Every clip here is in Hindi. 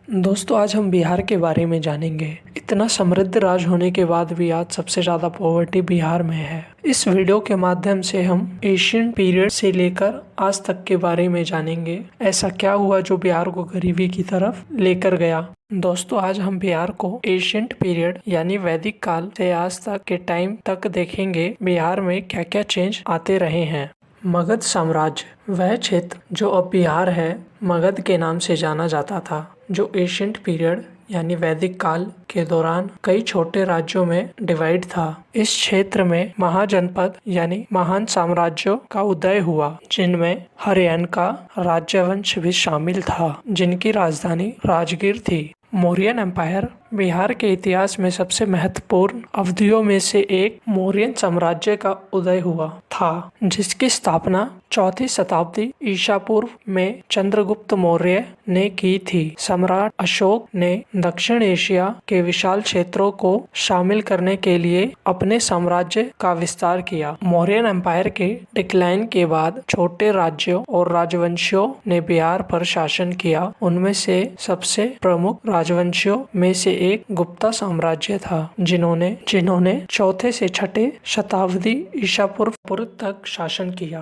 दोस्तों आज हम बिहार के बारे में जानेंगे। इतना समृद्ध राज्य होने के बाद भी आज सबसे ज्यादा पॉवर्टी बिहार में है। इस वीडियो के माध्यम से हम एशियन पीरियड से लेकर आज तक के बारे में जानेंगे। ऐसा क्या हुआ जो बिहार को गरीबी की तरफ लेकर गया। दोस्तों आज हम बिहार को एशियंट पीरियड यानी वैदिक काल से आज तक के टाइम तक देखेंगे। बिहार में क्या क्या चेंज आते रहे हैं। मगध साम्राज्य वह क्षेत्र जो अब बिहार है मगध के नाम से जाना जाता था, जो एशियंट पीरियड यानी वैदिक काल के दौरान कई छोटे राज्यों में डिवाइड था। इस क्षेत्र में महाजनपद यानी महान साम्राज्यों का उदय हुआ, जिनमें हर्येनका राज्यवंश भी शामिल था, जिनकी राजधानी राजगीर थी। मौर्यन एम्पायर बिहार के इतिहास में सबसे महत्वपूर्ण अवधियों में से एक मौर्यन साम्राज्य का उदय हुआ था, जिसकी स्थापना चौथी शताब्दी ईसा पूर्व में चंद्रगुप्त मौर्य ने की थी। सम्राट अशोक ने दक्षिण एशिया के विशाल क्षेत्रों को शामिल करने के लिए अपने साम्राज्य का विस्तार किया। मौर्यन एम्पायर के डिक्लाइन के बाद छोटे राज्यों और राजवंशियों ने बिहार पर शासन किया। उनमें से सबसे प्रमुख राजवंशियों में से एक गुप्ता साम्राज्य था, जिन्होंने चौथे से छठे शताब्दी ईसा पूर्व तक शासन किया।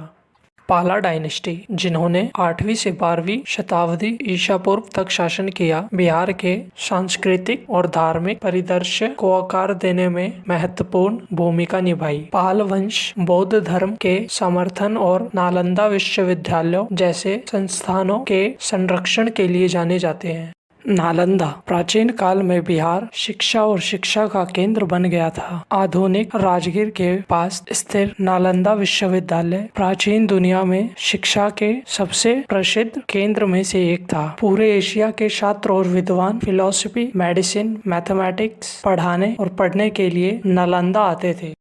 पाला डायनेस्टी, जिन्होंने 8वीं से 12वीं शताब्दी ईसा पूर्व तक शासन किया, बिहार के सांस्कृतिक और धार्मिक परिदृश्य को आकार देने में महत्वपूर्ण भूमिका निभाई। पाल वंश बौद्ध धर्म के समर्थन और नालंदा विश्वविद्यालयों जैसे संस्थानों के संरक्षण के लिए जाने जाते हैं। नालंदा प्राचीन काल में बिहार शिक्षा और शिक्षा का केंद्र बन गया था। आधुनिक राजगीर के पास स्थित नालंदा विश्वविद्यालय प्राचीन दुनिया में शिक्षा के सबसे प्रसिद्ध केंद्र में से एक था। पूरे एशिया के छात्र और विद्वान फिलॉसफी, मेडिसिन, मैथमेटिक्स पढ़ाने और पढ़ने के लिए नालंदा आते थे।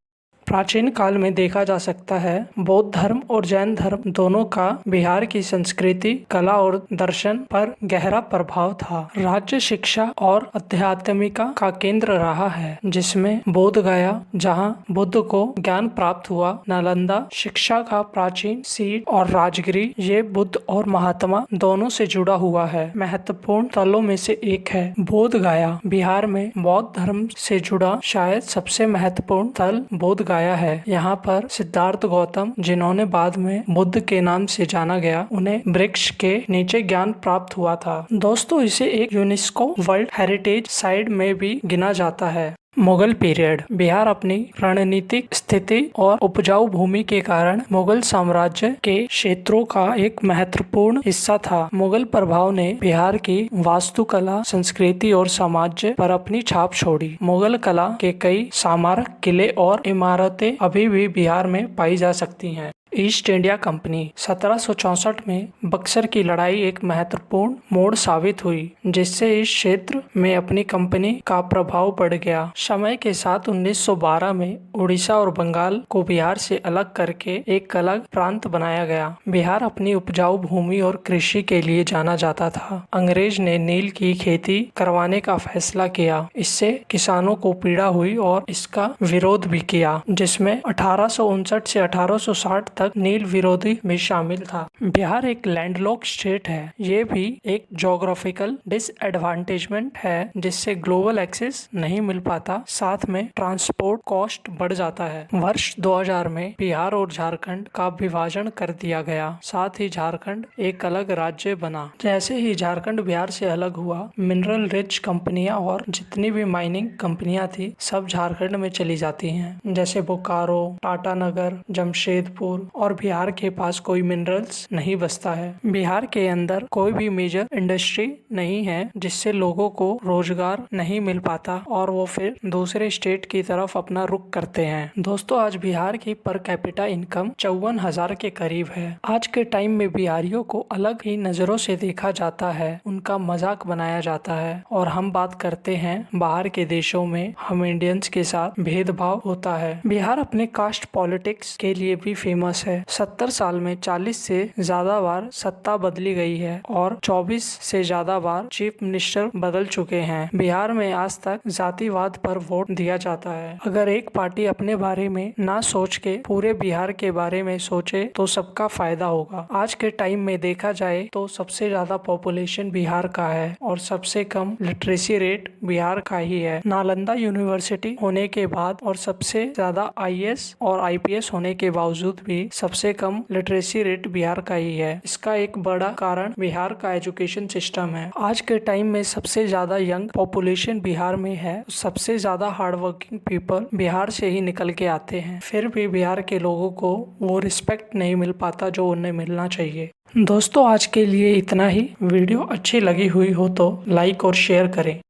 प्राचीन काल में देखा जा सकता है बौद्ध धर्म और जैन धर्म दोनों का बिहार की संस्कृति, कला और दर्शन पर गहरा प्रभाव था। राज्य शिक्षा और आध्यात्मिका का केंद्र रहा है, जिसमें बोध गया जहां बुद्ध को ज्ञान प्राप्त हुआ। नालंदा शिक्षा का प्राचीन सीट और राजगिरी ये बुद्ध और महात्मा दोनों से जुड़ा हुआ है। महत्वपूर्ण स्थलों में से एक है बोध गया। बिहार में बौद्ध धर्म से जुड़ा शायद सबसे महत्वपूर्ण स्थल बोध गया है। यहाँ पर सिद्धार्थ गौतम, जिन्होंने बाद में बुद्ध के नाम से जाना गया, उन्हें वृक्ष के नीचे ज्ञान प्राप्त हुआ था। दोस्तों इसे एक यूनेस्को वर्ल्ड हेरिटेज साइट में भी गिना जाता है। मुगल पीरियड बिहार अपनी रणनीतिक स्थिति और उपजाऊ भूमि के कारण मुगल साम्राज्य के क्षेत्रों का एक महत्वपूर्ण हिस्सा था। मुगल प्रभाव ने बिहार की वास्तुकला, संस्कृति और समाज पर अपनी छाप छोड़ी। मुगल कला के कई स्मारक, किले और इमारतें अभी भी बिहार में पाई जा सकती हैं। ईस्ट इंडिया कंपनी 1764 में बक्सर की लड़ाई एक महत्वपूर्ण मोड़ साबित हुई, जिससे इस क्षेत्र में अपनी कंपनी का प्रभाव बढ़ गया। समय के साथ 1912 में उड़ीसा और बंगाल को बिहार से अलग करके एक अलग प्रांत बनाया गया। बिहार अपनी उपजाऊ भूमि और कृषि के लिए जाना जाता था। अंग्रेज ने नील की खेती करवाने का फैसला किया। इससे किसानों को पीड़ा हुई और इसका विरोध भी किया, जिसमें 1859 से 1860 तक नील विरोधी भी शामिल था। बिहार एक लैंडलॉक स्टेट है। ये भी एक ज्योग्राफिकल डिसएडवांटेजमेंट है, जिससे ग्लोबल एक्सेस नहीं मिल पाता। साथ में ट्रांसपोर्ट कॉस्ट बढ़ जाता है। वर्ष 2000 में बिहार और झारखंड का विभाजन कर दिया गया। साथ ही झारखंड एक अलग राज्य बना। जैसे ही झारखंड बिहार से अलग हुआ, मिनरल रिच कंपनियां और जितनी भी माइनिंग कंपनियां थी सब झारखंड में चली जाती हैं, जैसे बोकारो, टाटानगर, जमशेदपुर, और बिहार के पास कोई मिनरल्स नहीं बचता है। बिहार के अंदर कोई भी मेजर इंडस्ट्री नहीं है, जिससे लोगों को रोजगार नहीं मिल पाता और वो फिर दूसरे स्टेट की तरफ अपना रुख करते हैं। दोस्तों आज बिहार की पर कैपिटा इनकम 54,000 के करीब है। आज के टाइम में बिहारियों को अलग ही नजरों से देखा जाता है, उनका मजाक बनाया जाता है। और हम बात करते हैं बाहर के देशों में हम इंडियंस के साथ भेदभाव होता है। बिहार अपने कास्ट पॉलिटिक्स के लिए भी फेमस है। 70 साल में 40 से ज्यादा बार सत्ता बदली गई है और 24 से ज्यादा बार चीफ मिनिस्टर बदल चुके हैं। बिहार में आज तक जातिवाद पर वोट दिया जाता है। अगर एक पार्टी अपने बारे में ना सोच के पूरे बिहार के बारे में सोचे तो सबका फायदा होगा। आज के टाइम में देखा जाए तो सबसे ज्यादा पॉपुलेशन बिहार का है और सबसे कम लिटरेसी रेट बिहार का ही है। नालंदा यूनिवर्सिटी होने के बाद और सबसे ज्यादा आईएएस और आईपीएस होने के बावजूद भी सबसे कम लिटरेसी रेट बिहार का ही है। इसका एक बड़ा कारण बिहार का एजुकेशन सिस्टम है। आज के टाइम में सबसे ज्यादा यंग पॉपुलेशन बिहार में है। सबसे ज्यादा हार्ड वर्किंग पीपल बिहार से ही निकल के आते हैं। फिर भी बिहार के लोगों को वो रिस्पेक्ट नहीं मिल पाता जो उन्हें मिलना चाहिए। दोस्तों आज के लिए इतना ही। वीडियो अच्छी लगी हुई हो तो लाइक और शेयर करें।